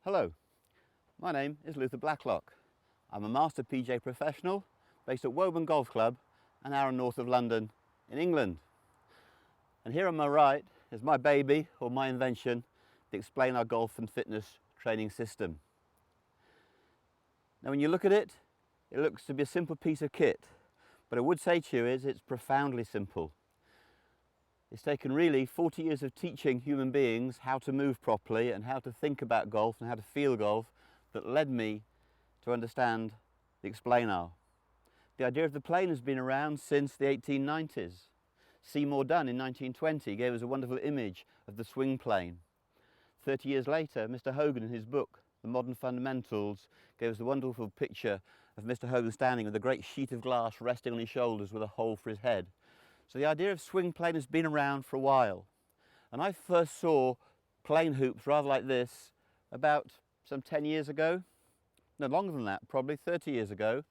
Hello, my name is Luther Blacklock. I'm a Master PJ professional based at Woburn Golf Club, an hour north of London in England. And here on my right is my baby, or my invention, the explanar golf and fitness training system. Now when you look at it, it looks to be a simple piece of kit, but I would say to you is it's profoundly simple. It's taken really 40 years of teaching human beings how to move properly and how to think about golf and how to feel golf that led me to understand the explanar. The idea of the plane has been around since the 1890s. Seymour Dunn in 1920 gave us a wonderful image of the swing plane. 30 years later, Mr. Hogan in his book, The Modern Fundamentals, gave us the wonderful picture of Mr. Hogan standing with a great sheet of glass resting on his shoulders with a hole for his head. So the idea of swing plane has been around for a while. And I first saw plane hoops rather like this about some 10 years ago. No, longer than that, probably 30 years ago.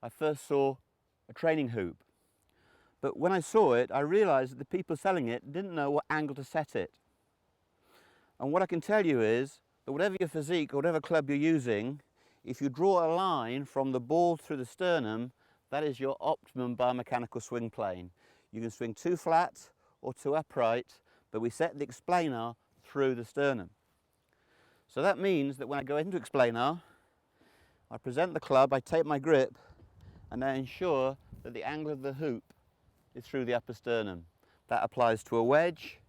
I first saw a training hoop. But when I saw it, I realized that the people selling it didn't know what angle to set it. And what I can tell you is that whatever your physique or whatever club you're using, if you draw a line from the ball through the sternum, that is your optimum biomechanical swing plane. You can swing too flat or too upright, but we set the explanar through the sternum. So that means that when I go into explanar, I present the club, I take my grip, and I ensure that the angle of the hoop is through the upper sternum. That applies to a wedge,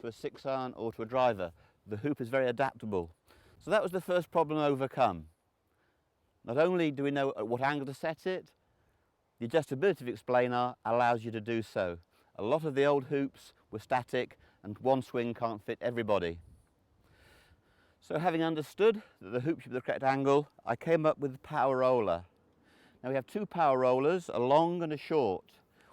to a 6-iron, or to a driver. The hoop is very adaptable. So that was the first problem overcome. Not only do we know at what angle to set it, the adjustability of explanar allows you to do so. A lot of the old hoops were static and one swing can't fit everybody. So having understood that the hoop should be the correct angle, I came up with the power roller. Now we have two power rollers, a long and a short.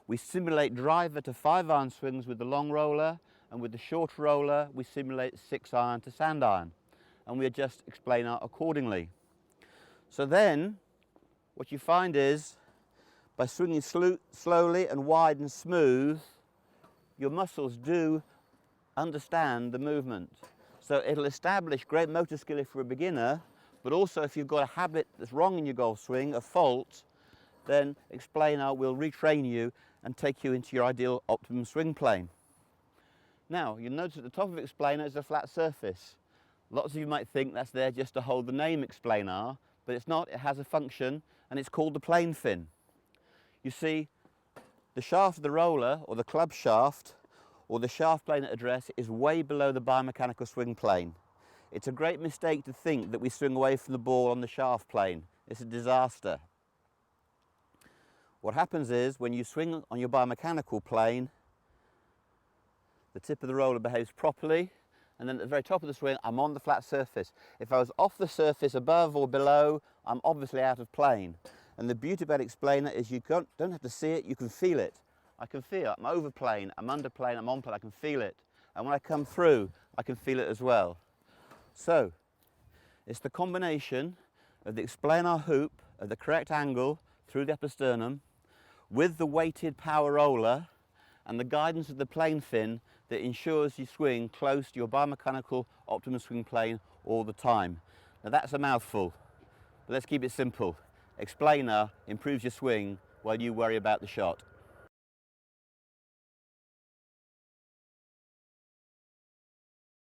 We simulate driver to 5-iron swings with the long roller, and with the short roller we simulate 6-iron to sand iron, and we adjust explanar accordingly. So then what you find is, by swinging slowly and wide and smooth, your muscles do understand the movement. So it'll establish great motor skill if you're a beginner, but also if you've got a habit that's wrong in your golf swing, a fault, then explanar will retrain you and take you into your ideal optimum swing plane. Now, you'll notice at the top of explanar is a flat surface. Lots of you might think that's there just to hold the name explanar, but it's not. It has a function, and it's called the plane fin. You see, the shaft of the roller, or the club shaft, or the shaft plane at address is way below the biomechanical swing plane. It's a great mistake to think that we swing away from the ball on the shaft plane. It's a disaster. What happens is, when you swing on your biomechanical plane, the tip of the roller behaves properly, and then at the very top of the swing, I'm on the flat surface. If I was off the surface above or below, I'm obviously out of plane. And the beauty about explanar is you don't have to see it, you can feel it. I can feel it. I'm over plane, I'm under plane, I'm on plane, I can feel it. And when I come through, I can feel it as well. So, it's the combination of the explanar hoop at the correct angle through the upper sternum with the weighted power roller and the guidance of the plane fin that ensures you swing close to your biomechanical optimum swing plane all the time. Now that's a mouthful, but let's keep it simple. Explanar improves your swing while you worry about the shot.